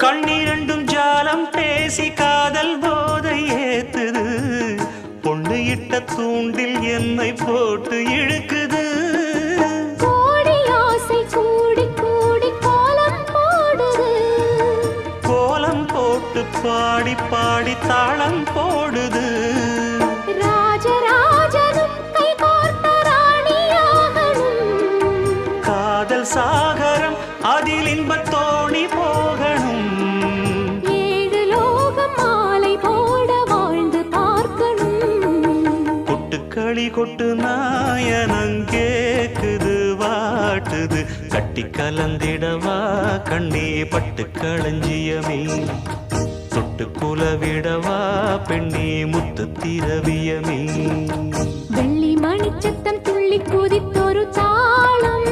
கண்ணிரண்டும் ஜாலம் பேசி காதல் போதை ஏத்துது பொண்ணு இட்ட தூண்டில் என்னை போட்டு இழுக்குது கோடி ஆசை கூடி கூடி கோலம் போடுது கோலம் போட்டு பாடி பாடி தாளம் போடுது ராஜராஜனும் கை கோர்த்த ராணியாகணும் காதல் சாகரம் அதில் இன்பத் தோணி போகணும் ஏழு லோகம் மாலை போட வாழ்ந்து பார்க்கணும் கொட்டுக்களி கொட்டு நாயனங் கேக்குது வாட்டுது கட்டி கலந்திடவா கண்ணே பட்டு களஞ்சியமே தொட்டு குலவிடவா பெண்ணே முத்து திரவியமே வெள்ளி மணிச்சத்தம் துள்ளி குதித்தொரு தாளம்